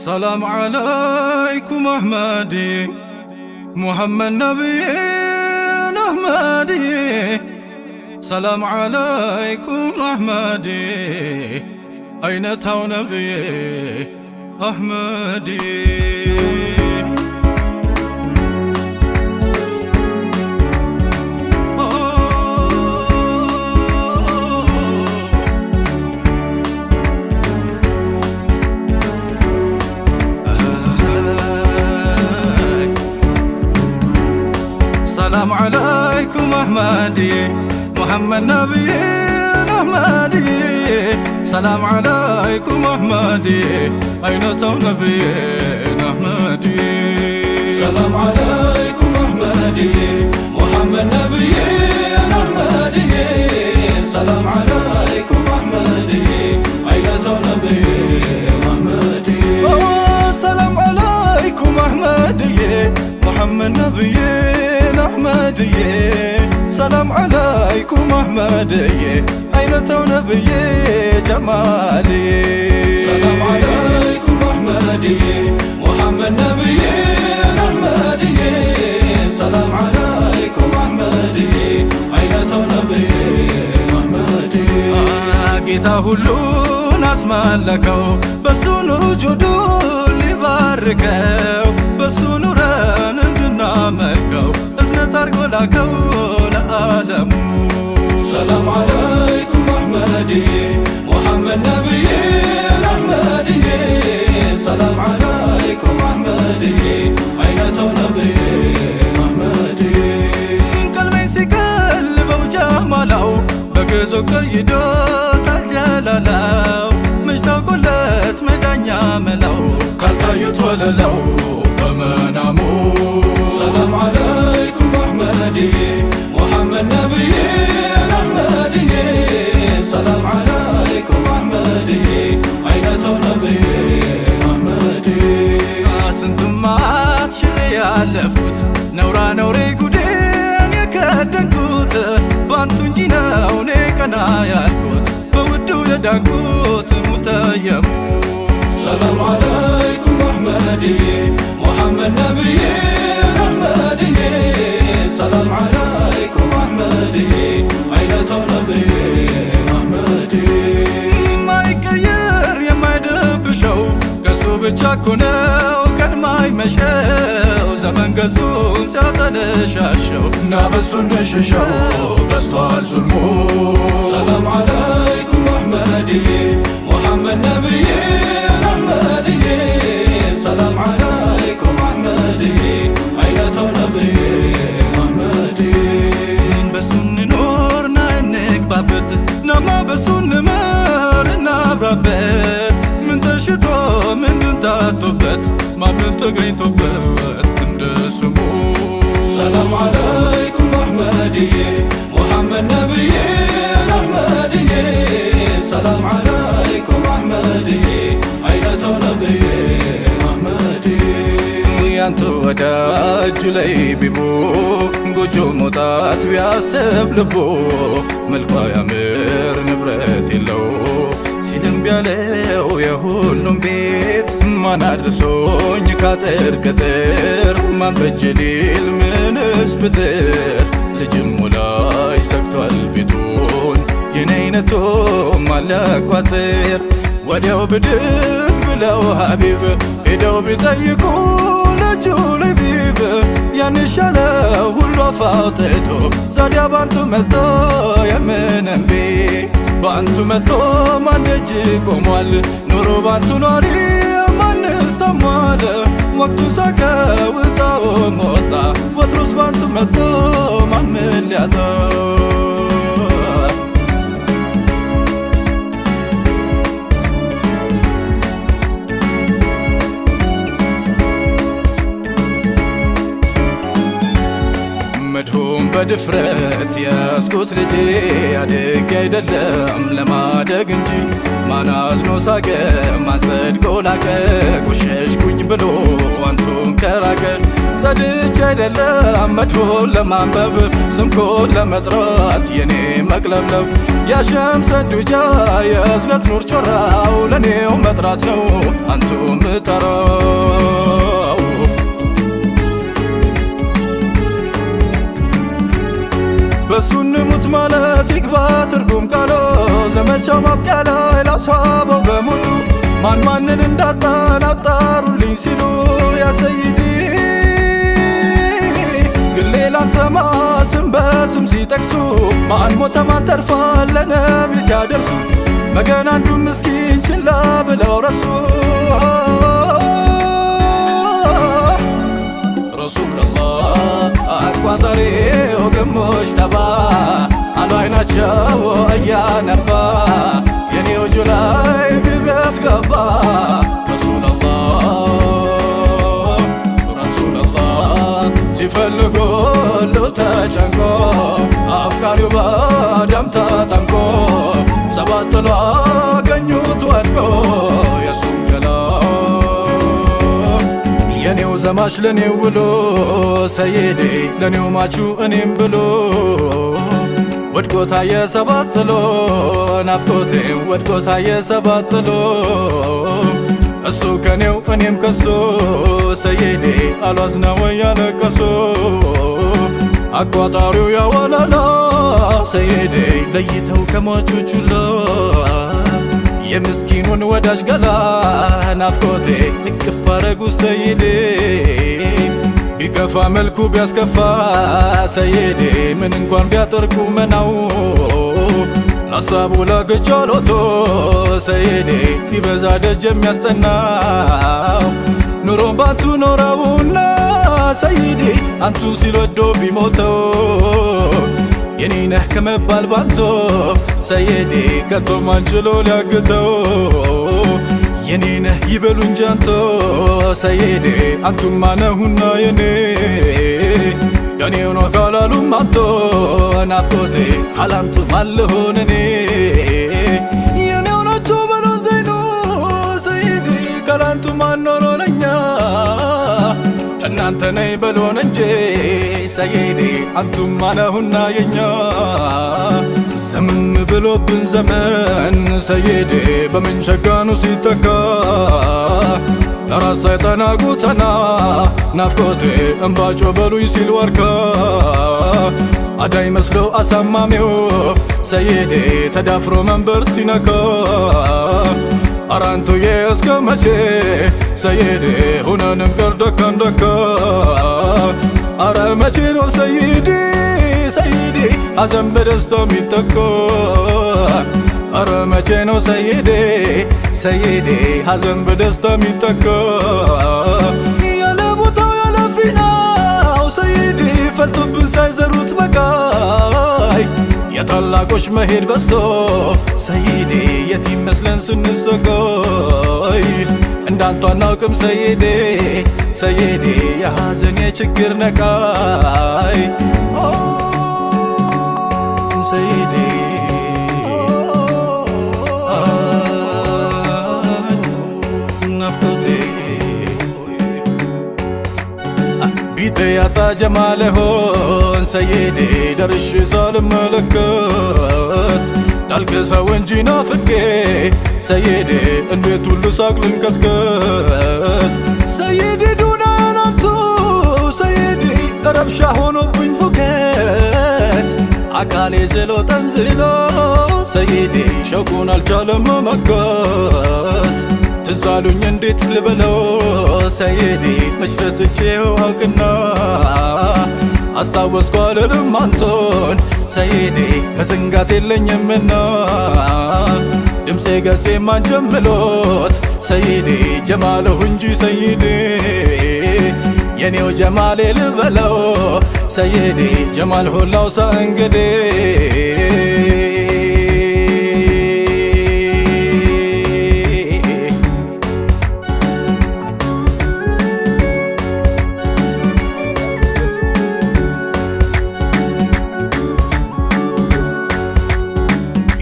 سلام عليكم أحمدي محمد نبي أحمدي. سلام عليكم أحمدي أين تو نبي أحمدي. سلام عليكم أحمدي محمد نبي أحمدي. سلام عليكم أحمدي أين تو نبي أحمدي. سلام عليكم أحمدي محمد نبي أحمدي. سلام عليكم أحمدي أين تو نبي أحمدي. سلام عليكم أحمدي محمد نبي أحمدي. سلام عليكم أحمدي أين تو نبي جمالي. سلام عليكم أحمدي محمد نبي أحمدي. سلام عليكم أحمدي أين تو نبي أحمدي. ጌታ ሁሉን አስመለከው በሱ ኑሩ ጁዱ ሊባርከው በሱ ኑረን እንድናመልከው እዝነት አርጎ ላከው ለዓለሙ። سلام عليكم أحمدي محمد نبي أحمدي. سلام عليكم أحمدي أين تو نبي أحمدي. قلبي ሲቀልበው ጀማላው በግዞ ቀይዶ ካልጀላላው ምሽታውቆለት መዳኛ መላው ካልታዩት ወለላው በመናሙ። سلام عليكم أحمدي محمد نبي أحمدي. سلام عليكم أحمدي أين تو نبي أحمدي. ስንቱማት ሽሬ ያለፍኩት ነውራ ነውሬ ጉዴን የከደንኩት ባንቱ እንጂ ነው እኔ ቀና ያልኩት በውዱ የዳንኩት ሙተየሙ። سلام عليكم أحمدي محمد نبي أحمدي. سلام عليكم أحمدي أين تو نبي أحمدي. ማይቀየር የማይደብሸው ከሱ ብቻ እኮ ነው ቀድማይ መሸው ዘመን ገዙን ሲያጠለሻሸው እና በሱ እንደሸሸው በስቷል ዙልሙ። سلام عليكم أحمدي محمد نبي أحمدي. سلام عليكم أحمدي أين تو نبي أحمدي. በሱ እንኖርና እንግባበት ነማ በሱ እንመር እናብራበት ምን ተሽቶ ምን ታጦበት ማንም ተገኝቶበት እንደ ስሙ። سلام عليكم أحمدي محمد نبي أحمدي. سلام عليكم أحمدي أين تو نبي أحمدي. ያንተ ወዳጁ ላይ ቢቦ ጎጆ መውጣት ቢያስብ ልቦ መልኳ ያምር ንብረት የለው ሲልም ቢያለው የሁሉም ቤት ማን አድርሶኝ ካጥር ቅጥር ማን በጅ ሊል ምንስ ብጥር ልጅም ወላጅ ዘግቷል ቤቱን የኔ አይነቱ ማን ሊያቋጥር። ወዲያው ብድግ ብለው ሀቢብ ሄደው ቢጠይቁ ልጁ ለቢብ ያን ሻለው ሁሉ አፋውጥቶ ዛዲያ ባንቱ መጥቶ የምንምቢ ባንቱ መጥቶ ማን ደጅ ቆሟል ኑሮ ባንቱ ኗሪ ማንስ ታሟል። ወቅቱ ሳቀ ውጣው ሞጣ ወትሮስ ባንቱ መጥቶ ማን ሊያጣ። መድሁም በድፍረት ያስኩት ልጄ አድጌ አይደለም ለማደግ እንጂ ማን አዝኖ ሳቀ ማን ጸድቆ ላቀ ቆሸሽኩኝ ብሎ አንቱን ከራቀ ጸድቼ አይደለም መድሁን ለማንበብ ስምኩን ለመጥራት የኔ መቅለብለብ ያሸምሰ ዱጃ የእዝነት ኑር ጮራው ለኔው መጥራት ነው አንቱ ምጠራው በሱን ሙት ማለት ይግባ ትርጉም ቃሎ ዘመቻው ማብቂያ ላይ ላስዋበው በሙሉ ማን ማንን እንዳጣን አጣሩልኝ ሲሉ ያ ሰይዲ ግን ሌላን ሰማ ስም በስም ሲጠቅሱ ማን ሞተ ማን ተርፏል ለነቢ ሲያደርሱ መገን አንዱን ምስኪን ችላ ብለው ረሱ ረሱላላህ አቋጠሬው ግሞች ተባ አሉ አይናቸው እያነባ የኔው ጁላይ ግበት ገባ ረሱላላህ ሲፈልጉ ሁሉ ተጨንቆ አፍቃሪው በደም ተጠምቆ ሰባት ጥሎ አገኙት ወድቆ የሱም ገላ የኔው ዘማች ለኔው ብሎ ሰይዴ ለኔው ማቹ እኔም ብሎ ወድቆ ታየ ሰባት ጥሎ ናፍቆቴም ወድቆ ታየ ሰባት ጥሎ እሱ ከኔው እኔም ከሱ ሰይዴ አልዋዝና ወይ ያለቀሱ አቋጣሪው ያወላላ ሰይዴ ለይተው ከሟቾቹላ የምስኪኑን ወዳጅ ገላ ናፍቆቴ እቅፍ አረጉ ሰይዴ ቢከፋ መልኩ ቢያስከፋ ሰይዴ ምን እንኳን ቢያጠርቁ መናው ላሳቡ ለግጃሎቶ ሰይዴ ቢበዛ ደጅ የሚያስጠናው ኑሮን ባንቱ ኖረውና ሰይዴ አንቱ ሲልወዶ ቢሞተው የኔ ነህ ከመባል ባንቶ ሰይዴ ከቶ ማንችሎ ሊያግተው የኔ ነህ ይበሉ እንጂ አንቶ ሰይዴ አንቱማ ነሁና የኔ የኔው ነው ካላሉም አንቶ ናፍቆቴ ካላንቱ ማልሆን እኔ የኔው ናቸው በሉን ዘይኑ ሰይዴ ካላንቱ ማኖሮ ለኛ እናንተ ነይ በሎን እንጂ ሰይዴ አንቱማ ነሁና የኛ ዘመን ብሎብን ዘመን ሰይዴ በምን ሸጋኑ ሲተካ ለራስ ሳይጠናጉተና ናፍቆቴ እምባጮ በሉኝ ሲል ወርካ አዳይ መስለው አሳማሚው ሰይዴ ተዳፍሮ መንበር ሲነካ አራንቱዬ እስከ መቼ ሰይዴ ሁነንም ቀር ደካን ደካ አረ መቼ ነው ሰይዴ ሰይዴ ሐዘን በደስታ ሚተካ አረ መቼ ነው ሰይዴ ሰይዴ ሐዘን በደስታ ሚተካ ያለ ቦታው ያለ ፊናው ሰይዴ ፈልቶብን ሳይዘሩት በቃይ የታላቆች መሄድ በዝቶ ሰይዴ የቲም መስለን ስንሰቃይ እንዳንቱ አናውቅም ሰይዴ ሰይዴ የሐዘን የችግር ነቃይ ሰይዴ ናፍቆቴ ቢቴ ያጣ ጀማለ ሆን ሰይዴ ደርሼ ሳልመለከት ላልቅሰው እንጂ ናፍቄ ሰይዴ እንዴት ሁሉ ሳቅ ልንከትከት ሰይዴ ዱና ናቱ ሰይዴ ረብሻ ሆኖብኝ ሁከት አካሌ ዝሎ ጠንዝሎ ሰይዴ ሸውቁን አልቻለም መመከት ትዛሉኝ እንዴት ልበለው ሰይዴ መች ረስቼው አውቅና አስታወስኩ አልልም አንቶን ሰይዴ መሰንጋት የለኝምና ድምፄ ገሴ ማንጀምሎት ሰይዴ ጀማለሁ እንጂ ሰይዴ የኔው ጀማሌ ልበለው ሰይዴ ጀማል ሆላው ሳንገዴ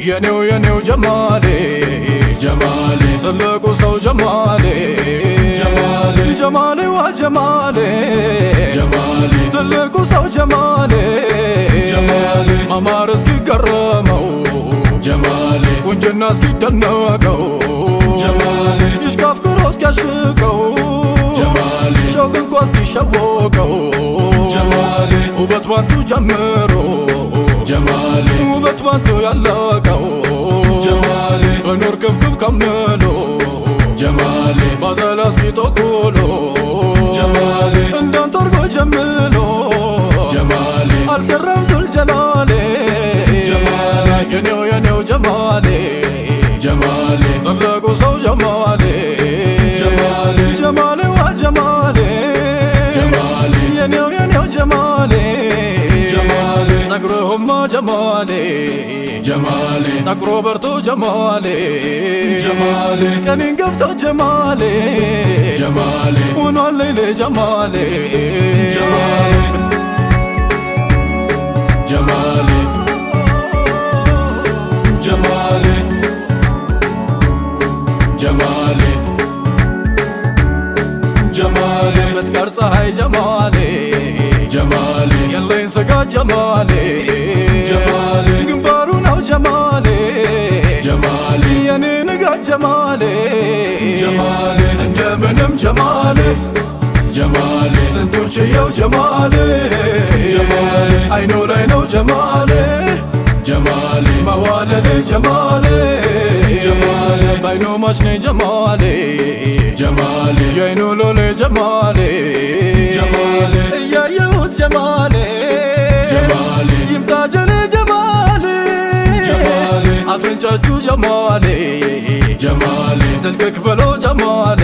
የኔው ጀማሌ ጀማሌ ትልቁ ሰው ጀማሌ ጀማሌ ጀማሌ ዋ ጀማሌ ትልቁ ሰው ጀማሌ ጀማሌ ማማር እስኪገረመው ጀማሌ ቁንጅና እስኪደነቀው ጀማሌ ይሽካፍክሮ እስኪያሽቀው ጀማሌ ሸውቅ እንኳ እስኪሸወቀው ጀማሌ ውበት ባንቱ ጀምሮ ጀማሌ ውበት ባንቱ ያለቀው ጀማሌ በኖር ክብክብ ከምሎ ጀማሌ ባዘላ እስኪጦኩሎ ጀማሌ እንዳንተ አርጎ ጀምሎ ጀማሌ አልሰራም ዙል ጀላሌ ጀማሌ የኔው ጀማሌ ጀማሌ ትልቁ ሰው ጀማሌ ጀማሌ ጀማሌዋ ጀማሌ ጀማሌ የኔው ጀማሌ ጀማሌ ጸጉርህማ ጀማሌ ጀማሌ ጠቁሮ በርቶ ጀማሌ ጀማሌ ቀኔን ገብቶ ጀማሌ ጀማሌ ሆኗል ሌሌ ጀማሌ ጀማሌ ጀማሌ ጀማሌ ጀማሌ ጀማሌ በትቀር ፀሐይ ጀማሌ ጀማሌ የለኝ ስጋ ጀማሌ ጀማሌ ግንባሩ ነው ጀማሌ ጀማሌ የኔ ንጋት ጀማሌ ጀማሌ እንደምንም ጀማሌ ጀማሌ ስንቶች የው ጀማሌ ጀማሌ አይኖ ላይ ነው ጀማሌ ጀማሌ መዋለሌ ጀማሌ ጀማሌ ባይኖ ማች ነኝ ጀማሌ ጀማሌ የአይኑ ሎሌ ጀማሌ ጀማሌ እያየሁት ጀማሌ ጀማሌ ይምጣ ጀሌ ጀማሌ ጀማሌ አፍንጫችሁ ጀማሌ ጀማሌ ስልክክ ብሎ ጀማሌ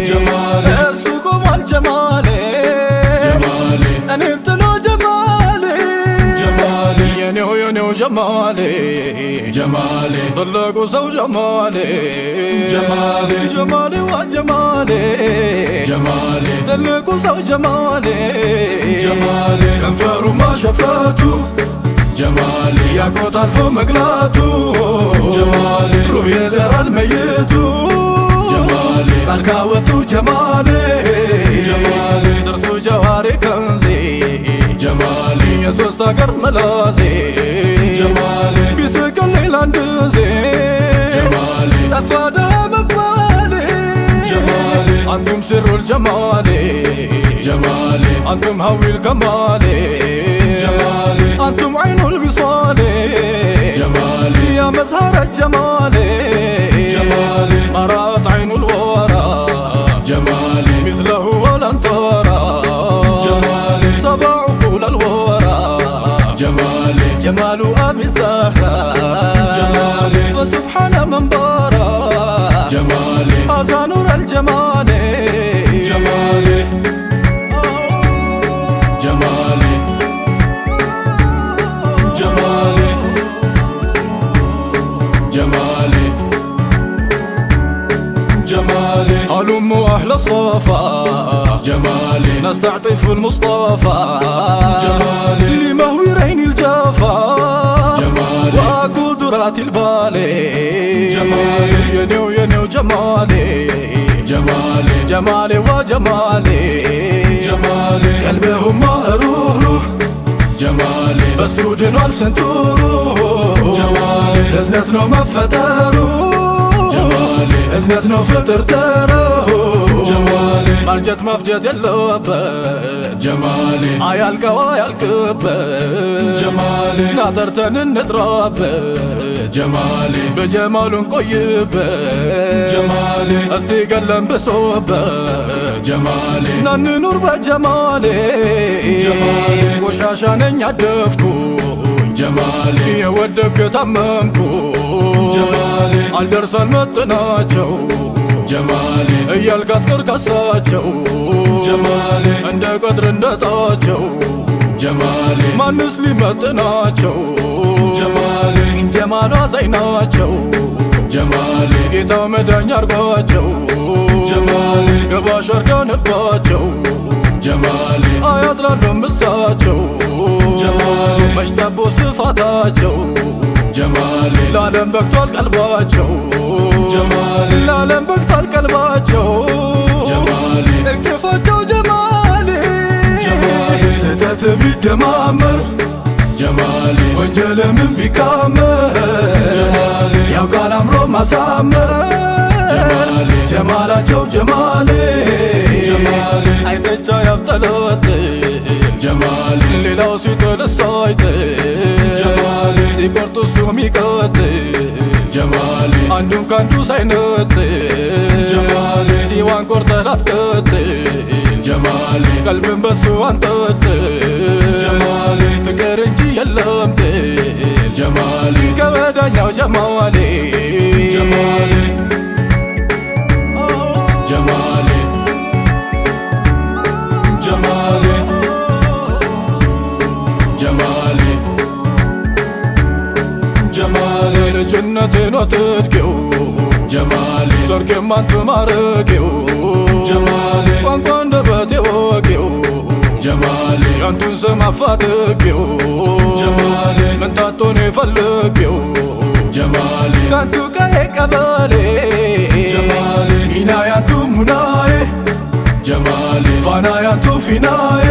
ጀማሌ እሱ ቆሟል ጀማሌ ጀማሌ እኔን ጥሎ ጀማሌ ጀማሌ የኔው ጀማሌ ጀማሌ ትልቁ ሰው ጀማሌ ጀማሌ ጀማሌዋ ጀማሌ ጀማሌ ትልቁ ሰው ጀማሌ ጀማሌ ከንፈሩ ማሸፈቱ ጀማሌ ያቆት አልፎ መግላቱ ጀማሌ ሩህ ይዘራል መይቱ ጀማሌ ቃል ካወጡ ጀማሌ ጀማሌ ጥርሱ ጀዋሬ ከንዜ ጀማሌ የሶስት አገር መላሴ ጀማሌ ቢስቅልኝ ላንድ ዜ ጀማሌ ጠፋዳ መባሌ ጀማሌ አንቱም ሲሩል ጀማሌ ጀማሌ አንቱም ሀዊል ከማሌ ጀማሌ አንቱም አይኑል ቢሷሌ ጀማሌ يا مزهر الجمالي ጀማሌ مرات عين الورى ጀማሌ مثله ولن ترى ጀማሌ سبع طول الورى ጀማሌ جمال أبي الزهراء جمالي فسبحان من بارى جمالي هذا نور الجمال جمالي جمالي جمالي جمالي جمالي هلم أهل الصفا جمالي نستعطف المصطفى جمالي لمهورين الجفا جمالي وقدرات البالي جمالي ينيو جمالي جمالي جمالي وجمالي جمالي قلبهم مهروح جمالي بس وجنوال سنتوروح جمالي ازنتنو مفتروح جمالي ازنتنو فطرتروح جمالي مرجت مفجت يلوبت جمالي አያልቀው አያልቅበት جمالي ናጠርተን እንጥራበት جمالي በጀማሉ እንቆይበት جمالي እስቲ ገለን ብሶበት جمالي ናንኑር በጀማሌ جمالي ቆሻሻ ነኝ አደፍኩኝ جمالي የወደቅ ታመምኩኝ جمالي አልደርሰን መጥናቸው جمالي እያልካት ቅርቀሳቸው جمالي እንደ ቀድር እንደጣቸው جمالي ማንስ ሊመጥናቸው جمالي ጀማሏ ዘይናቸው جمالي ጌታው መዳኛ አርጓቸው جمالي ገባሽ አርጋንባቸው جمالي አያጥላሉ ምሳቸው جمالي መሽታቦ ስፋታቸው جمالي ለዓለም በቅቷል ቀልባቸው جمالي ለዓለም በቅቷል ቀልባቸው جمالي እቅፋቸው ጀማሌ جمالي ያንተ ቢደማመር ጀማሌ ወንጀልም ቢካመር ጀማሌ ያውቃል አምሮ ማሳመር ጀማሌ ጀማላቸው ጀማሌ ጀማሌ አይተቻ ያብጠለወጥ ጀማሌ ሌላው ሲተለሳ አይተ ጀማሌ ሲቆርጡ እሱ ሚቀጥ ጀማሌ አንዱን ካንዱ ሳይነጥ ጀማሌ ሲዋን ቆርጠላት ቀጥ ጀማሌ ቀልብን በሱ አንጠጥ ጀማሌ ፍቅር እንጂ የለም ጀማሌ ከወዳኛው ጀማሌ ጀማሌ ጀማሌ ጀማሌ ጀማሌ ጀማሌ ልጅነትን ወትድጌው ጀማሌ ሰርጌም አንተ ማረጌው ጀማሌ ቋንቋ አንደበቴ ወጌው ጀማሌ ያንቱን ስም አፋትጌው ጀማሌ መንታቶን ፈልጌው ጀማሌ ካንቱ ቀዬ ቀበሌ ጀማሌ ሚና ያንቱ ሙናዬ ጀማሌ ፋና ያንቱ ፊናዬ